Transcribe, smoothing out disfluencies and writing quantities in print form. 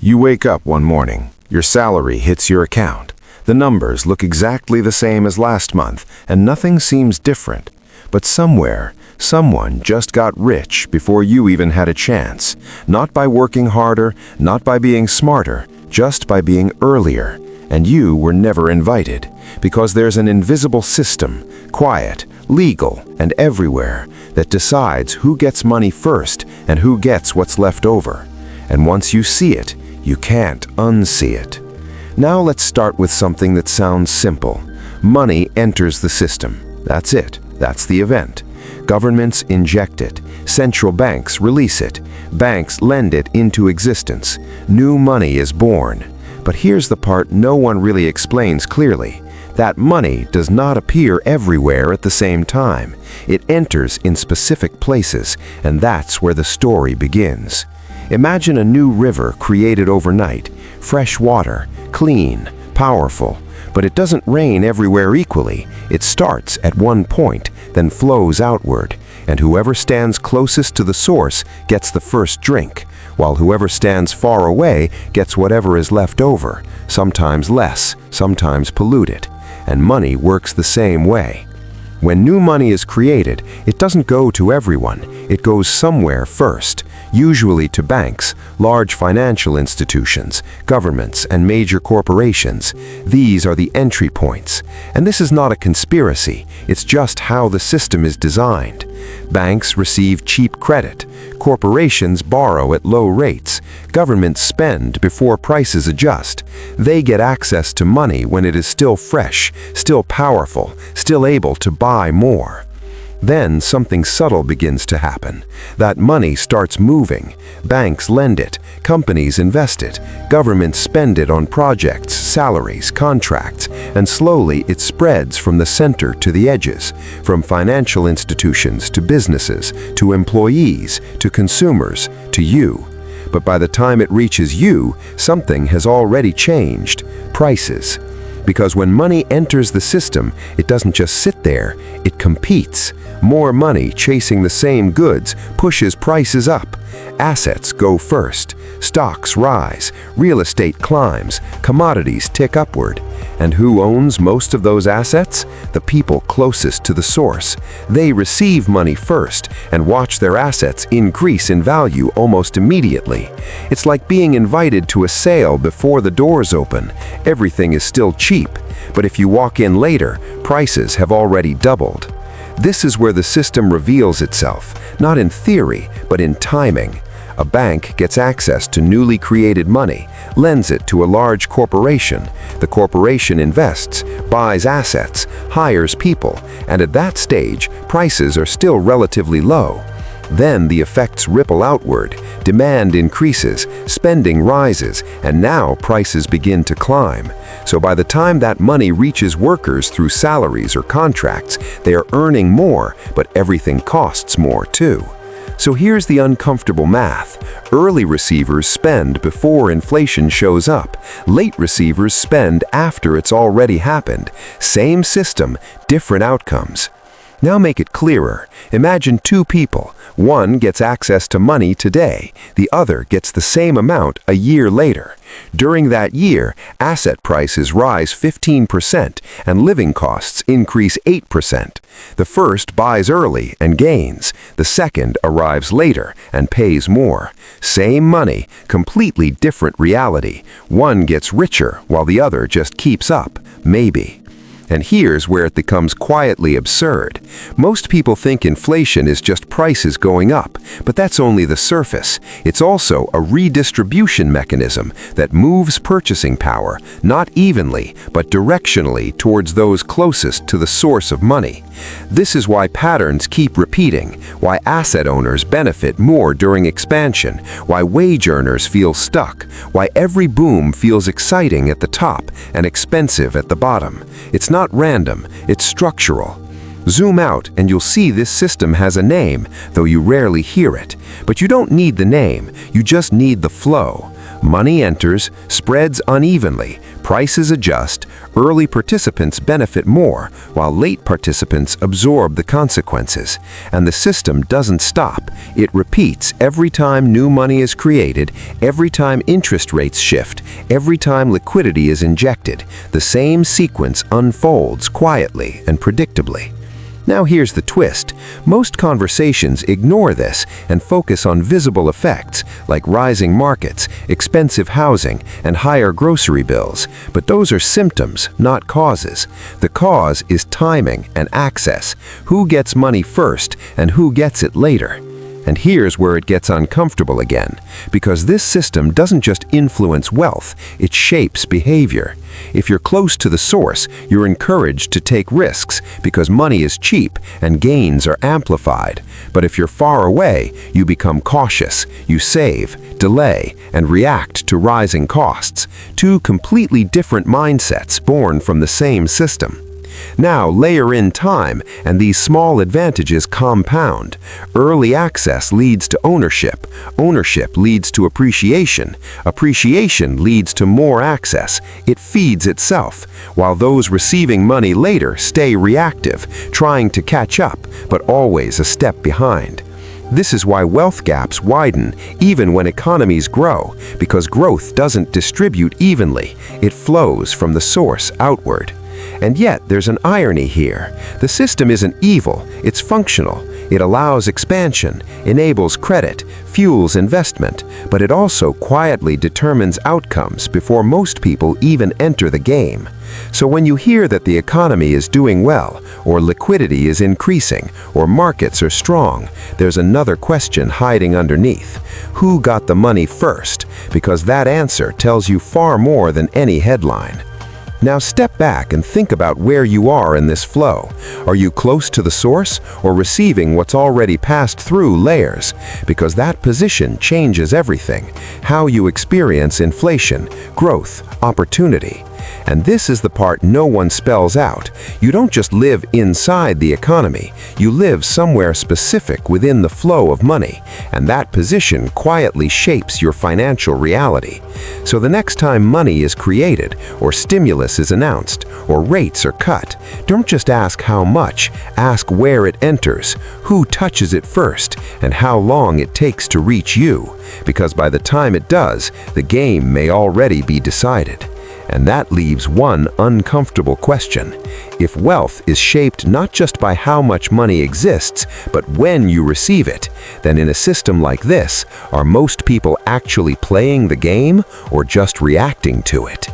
You wake up one morning, your salary hits your account. The numbers look exactly the same as last month, and nothing seems different. But somewhere, someone just got rich before you even had a chance. Not by working harder, not by being smarter, just by being earlier. And you were never invited, because there's an invisible system, quiet, legal, and everywhere, that decides who gets money first and who gets what's left over. And once you see it, you can't unsee it. Now let's start with something that sounds simple. Money enters the system. That's it. That's the event. Governments inject it. Central banks release it. Banks lend it into existence. New money is born. But here's the part no one really explains clearly. That money does not appear everywhere at the same time. It enters in specific places, and that's where the story begins. Imagine a new river created overnight, fresh water, clean, powerful. But it doesn't rain everywhere equally. It starts at one point, then flows outward, and whoever stands closest to the source gets the first drink, while whoever stands far away gets whatever is left over, sometimes less, sometimes polluted. And money works the same way. When new money is created, it doesn't go to everyone. It goes somewhere first, usually to banks, large financial institutions, governments, and major corporations. These are the entry points. And this is not a conspiracy. It's just how the system is designed. Banks receive cheap credit. Corporations borrow at low rates. Governments spend before prices adjust. They get access to money when it is still fresh, still powerful, still able to buy more. Then something subtle begins to happen. That money starts moving. Banks lend it, companies invest it, governments spend it on projects, salaries, contracts, and slowly it spreads from the center to the edges, from financial institutions to businesses, to employees, to consumers, to you. But by the time it reaches you, something has already changed: prices. Because when money enters the system, it doesn't just sit there, it competes. More money chasing the same goods pushes prices up. Assets go first. Stocks rise. Real estate climbs. Commodities tick upward. And who owns most of those assets? The people closest to the source. They receive money first and watch their assets increase in value almost immediately. It's like being invited to a sale before the doors open. Everything is still cheap, but if you walk in later, prices have already doubled. This is where the system reveals itself, not in theory, but in timing. A bank gets access to newly created money, lends it to a large corporation. The corporation invests, buys assets, hires people, and at that stage, prices are still relatively low. Then the effects ripple outward, demand increases, spending rises, and now prices begin to climb. So by the time that money reaches workers through salaries or contracts, they are earning more, but everything costs more too. So here's the uncomfortable math. Early receivers spend before inflation shows up. Late receivers spend after it's already happened. Same system, different outcomes. Now make it clearer. Imagine two people. One gets access to money today. The other gets the same amount a year later. During that year, asset prices rise 15% and living costs increase 8%. The first buys early and gains. The second arrives later and pays more. Same money, completely different reality. One gets richer while the other just keeps up, maybe. And here's where it becomes quietly absurd. Most people think inflation is just prices going up, but that's only the surface. It's also a redistribution mechanism that moves purchasing power, not evenly, but directionally towards those closest to the source of money. This is why patterns keep repeating, why asset owners benefit more during expansion, why wage earners feel stuck, why every boom feels exciting at the top and expensive at the bottom. It's not random, it's structural. Zoom out and you'll see this system has a name, though you rarely hear it. But you don't need the name, you just need the flow. Money enters, spreads unevenly, prices adjust, early participants benefit more, while late participants absorb the consequences. And the system doesn't stop. It repeats every time new money is created, every time interest rates shift, every time liquidity is injected. The same sequence unfolds quietly and predictably. Now here's the twist. Most conversations ignore this and focus on visible effects like rising markets, expensive housing, and higher grocery bills. But those are symptoms, not causes. The cause is timing and access. Who gets money first and who gets it later? And here's where it gets uncomfortable again, because this system doesn't just influence wealth, it shapes behavior. If you're close to the source, you're encouraged to take risks because money is cheap and gains are amplified. But if you're far away, you become cautious, you save, delay, and react to rising costs. Two completely different mindsets born from the same system. Now layer in time, and these small advantages compound. Early access leads to ownership. Ownership leads to appreciation. Appreciation leads to more access. It feeds itself, while those receiving money later stay reactive, trying to catch up, but always a step behind. This is why wealth gaps widen, even when economies grow, because growth doesn't distribute evenly. It flows from the source outward. And yet, there's an irony here. The system isn't evil, it's functional. It allows expansion, enables credit, fuels investment, but it also quietly determines outcomes before most people even enter the game. So when you hear that the economy is doing well, or liquidity is increasing, or markets are strong, there's another question hiding underneath. Who got the money first? Because that answer tells you far more than any headline. Now step back and think about where you are in this flow. Are you close to the source or receiving what's already passed through layers? Because that position changes everything. How you experience inflation, growth, opportunity. And this is the part no one spells out. You don't just live inside the economy. You live somewhere specific within the flow of money, and that position quietly shapes your financial reality. So the next time money is created, or stimulus is announced, or rates are cut, don't just ask how much, ask where it enters, who touches it first, and how long it takes to reach you. Because by the time it does, the game may already be decided. And that leaves one uncomfortable question. If wealth is shaped not just by how much money exists, but when you receive it, then in a system like this, are most people actually playing the game or just reacting to it?